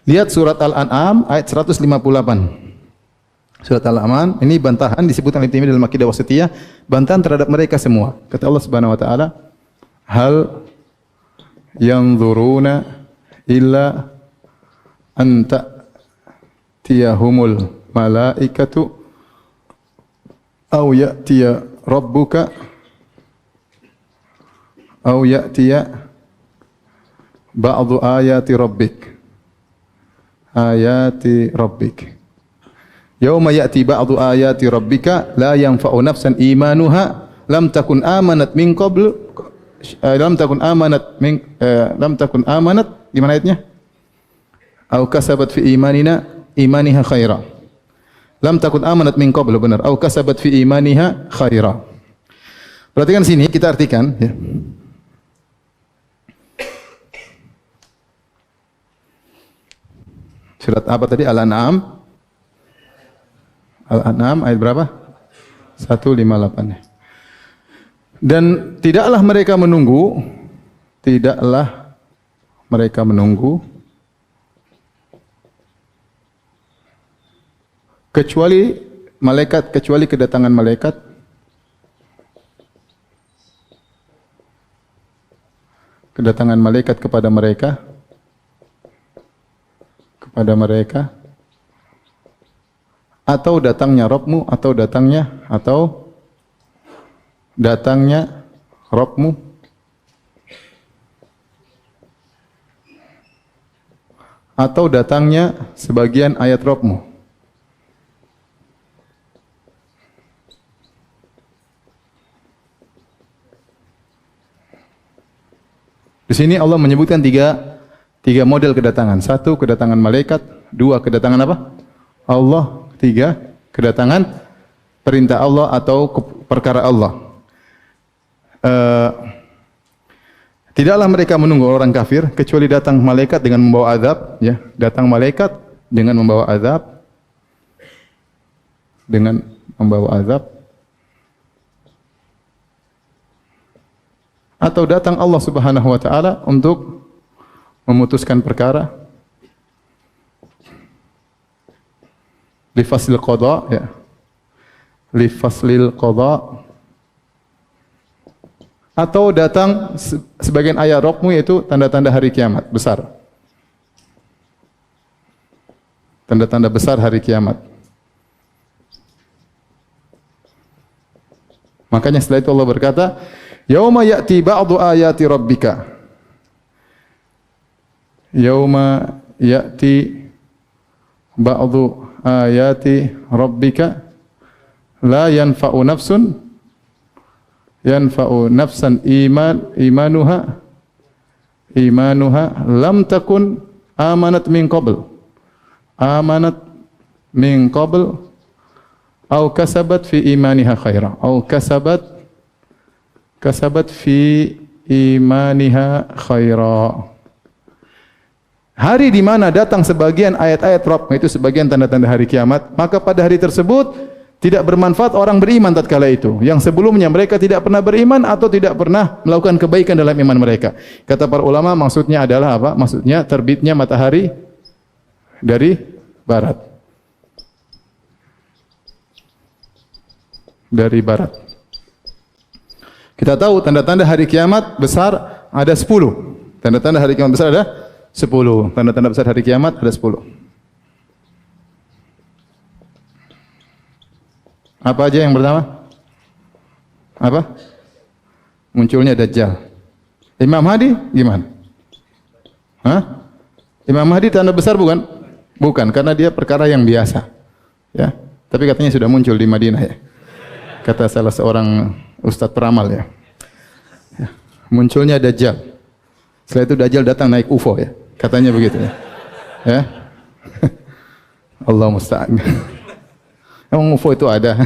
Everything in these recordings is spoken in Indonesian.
Lihat surat Al-An'am ayat 158. Surat Al-An'am ini bantahan disebutkan oleh Taimiyah dalam Aqidah Wasithiyah, bantahan terhadap mereka semua. Kata Allah Subhanahu wa taala, "Hal yanzuruna illa an ta'tiyahumul malaikatu aw ya'tiya rabbuka aw ya'tiya ba'du ayati rabbik yauma ya'ti ba'du ayati rabbika la yanfa'u nafsan imanuha lam takun amanat min qabl lam takun amanat gimana ayatnya au kasabat fi imaniha khaira lam takun amanat min qabl benar au kasabat fi imaniha khaira. Perhatikan sini, kita artikan ya. Surat apa tadi? Al-An'am. Al-An'am ayat berapa? 158. Dan tidaklah mereka menunggu kecuali kedatangan malaikat kepada mereka atau datangnya Rabbmu atau datangnya Rabbmu atau datangnya sebagian ayat Rabbmu. Di sini Allah menyebutkan tiga model kedatangan. Satu, kedatangan malaikat. Dua, kedatangan apa? Allah. Tiga, kedatangan perintah Allah atau perkara Allah. Tidaklah mereka menunggu orang kafir kecuali datang malaikat dengan membawa azab, ya. Datang malaikat dengan membawa azab. Atau datang Allah Subhanahu wa taala untuk memutuskan perkara li faslil qada, ya. Li faslil qada. Atau datang sebagian ayat Rabbmu, yaitu tanda-tanda hari kiamat besar. Tanda-tanda besar hari kiamat. Makanya setelah itu Allah berkata, yauma ya'ti ba'du ayati rabbika. Yauma ya'ti ba'du ayati rabbika la yanfa'u nafsan imanuha lam takun amanat min qabl au kasabat fi imaniha khaira au kasabat fi imaniha khaira. Hari di mana datang sebagian ayat-ayat Rabb, itu sebagian tanda-tanda hari kiamat, maka pada hari tersebut tidak bermanfaat orang beriman tatkala itu. Yang sebelumnya mereka tidak pernah beriman atau tidak pernah melakukan kebaikan dalam iman mereka. Kata para ulama, maksudnya adalah apa? Maksudnya terbitnya matahari dari barat. Dari barat. Kita tahu tanda-tanda hari kiamat besar ada 10. Tanda-tanda hari kiamat besar ada 10. Tanda-tanda besar hari kiamat ada 10. Apa aja yang pertama? Apa? Munculnya Dajjal. Imam Mahdi gimana? Hah? Imam Mahdi tanda besar bukan? Bukan, karena dia perkara yang biasa. Ya. Tapi katanya sudah muncul di Madinah, ya. Kata salah seorang ustadz peramal, ya. Ya. Munculnya Dajjal. Setelah itu Dajjal datang naik UFO, ya. Katanya begitu, ya. Ya. Allah musta'an. Emang UFO itu ada.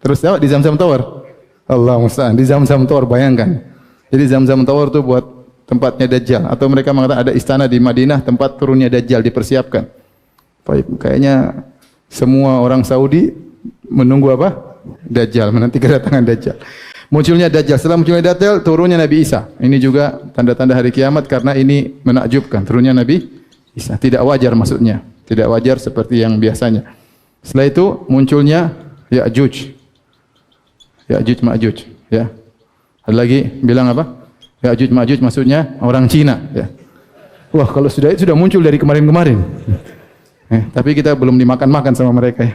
Terus di Zamzam Tower. Allah musta'an. Di Zamzam Tower, bayangkan. Jadi Zamzam Tower itu buat tempatnya Dajjal. Atau mereka mengatakan ada istana di Madinah tempat turunnya Dajjal dipersiapkan. Baik, kayaknya semua orang Saudi menunggu apa? Dajjal, menanti kedatangan Dajjal. Munculnya Dajjal. Setelah munculnya Dajjal, turunnya Nabi Isa. Ini juga tanda-tanda hari kiamat karena ini menakjubkan. Turunnya Nabi Isa. Tidak wajar maksudnya. Tidak wajar seperti yang biasanya. Setelah itu munculnya Ya'juj. Ya'juj Ma'juj, ya. Ada lagi bilang apa? Ya'juj Ma'juj maksudnya orang Cina, ya. Wah, kalau sudah itu sudah muncul dari kemarin-kemarin. Tapi kita belum dimakan-makan sama mereka, ya.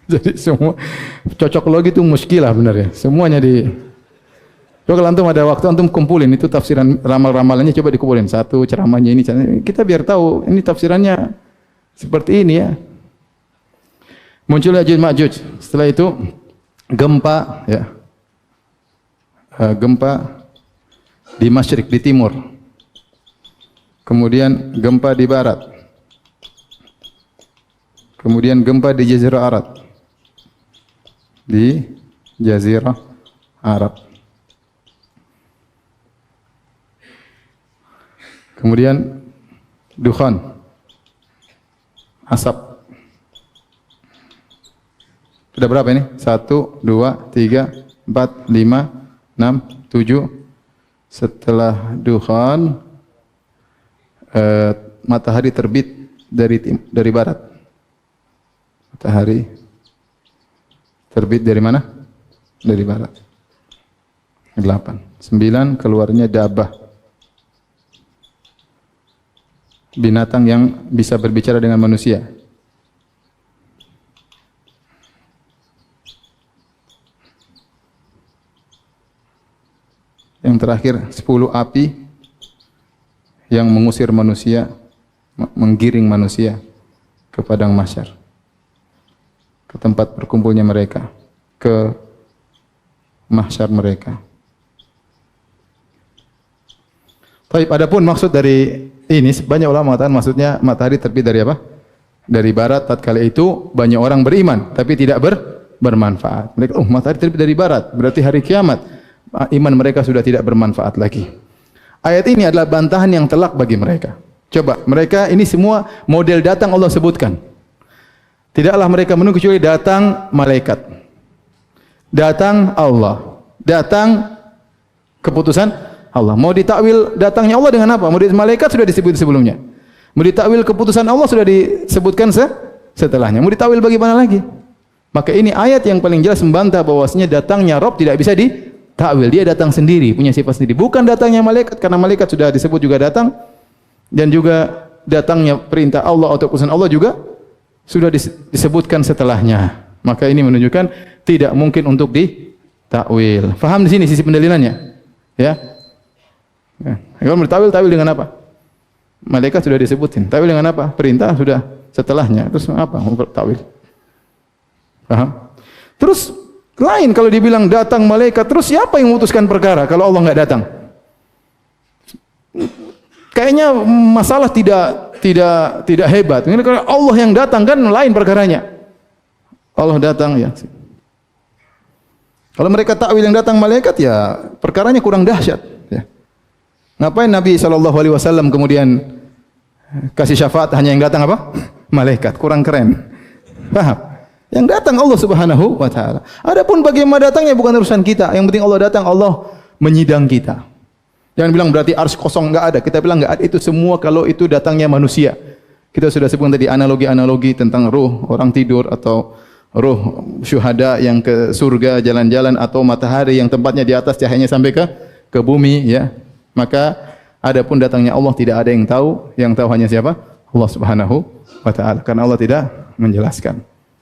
Jadi semua cocok logi itu muskilah benar ya. Semuanya di. Coba kalau antum ada waktu antum kumpulin itu tafsiran ramal-ramalannya, coba dikumpulin satu ceramahnya ini. Kita biar tahu ini tafsirannya seperti ini ya. Muncul Ya'juj Ma'juj. Setelah itu gempa ya. Gempa di masyrik, di timur. Kemudian gempa di barat. Kemudian gempa di Jazirah Arab. Di Jazirah Arab. Kemudian dukhan, asap. Sudah berapa ini? 1, 2, 3, 4, 5, 6, 7. Setelah dukhan, matahari terbit dari barat. Matahari terbit dari mana? Dari barat. 8. 9, keluarnya Dabah. Binatang yang bisa berbicara dengan manusia. Yang terakhir 10 api yang mengusir manusia, menggiring manusia ke padang mahsyar, ke tempat berkumpulnya mereka, ke mahsyar mereka. Baik, adapun maksud dari ini banyak ulama mengatakan maksudnya matahari terbit dari apa? Dari barat. Tatkala itu banyak orang beriman tapi tidak bermanfaat. Mereka, matahari terbit dari barat, berarti hari kiamat iman mereka sudah tidak bermanfaat lagi. Ayat ini adalah bantahan yang telak bagi mereka. Coba, mereka ini semua model datang Allah sebutkan. Tidaklah mereka menunggu kecuali datang malaikat. Datang Allah. Datang keputusan Allah. Mau ditakwil datangnya Allah dengan apa? Mau malaikat sudah disebut sebelumnya. Mau ditakwil keputusan Allah sudah disebutkan setelahnya. Mau ditakwil bagaimana lagi? Maka ini ayat yang paling jelas membantah bahwasanya datangnya Rabb tidak bisa ditakwil. Dia datang sendiri, punya sifat sendiri. Bukan datangnya malaikat, karena malaikat sudah disebut juga datang, dan juga datangnya perintah Allah atau keputusan Allah juga sudah disebutkan setelahnya. Maka ini menunjukkan tidak mungkin untuk ditakwil. Faham di sini sisi pendalilannya? Ya. Kalau bertawil, tawil dengan apa? Malaikat sudah disebutin. Tawil dengan apa? Perintah sudah setelahnya. Terus apa? Tawil. Paham? Terus lain kalau dibilang datang malaikat, terus siapa yang memutuskan perkara kalau Allah enggak datang? Kayaknya masalah tidak hebat. Ini kalau Allah yang datang kan lain perkaranya. Allah datang ya. Kalau mereka takwil yang datang malaikat ya perkaranya kurang dahsyat. Ya. Ngapain Nabi SAW kemudian kasih syafaat hanya yang datang apa? Malaikat, kurang keren. Paham? Yang datang Allah Subhanahu wa taala. Adapun bagaimana datangnya bukan urusan kita. Yang penting Allah datang, Allah menyidang kita. Jangan bilang berarti arsy kosong, enggak ada. Kita bilang enggak ada, itu semua kalau itu datangnya manusia. Kita sudah sebutkan tadi analogi-analogi tentang ruh orang tidur atau ruh syuhada yang ke surga jalan-jalan atau matahari yang tempatnya di atas cahayanya sampai ke bumi ya. Maka adapun datangnya Allah tidak ada yang tahu hanya siapa? Allah Subhanahu wa taala. Karena Allah tidak menjelaskan.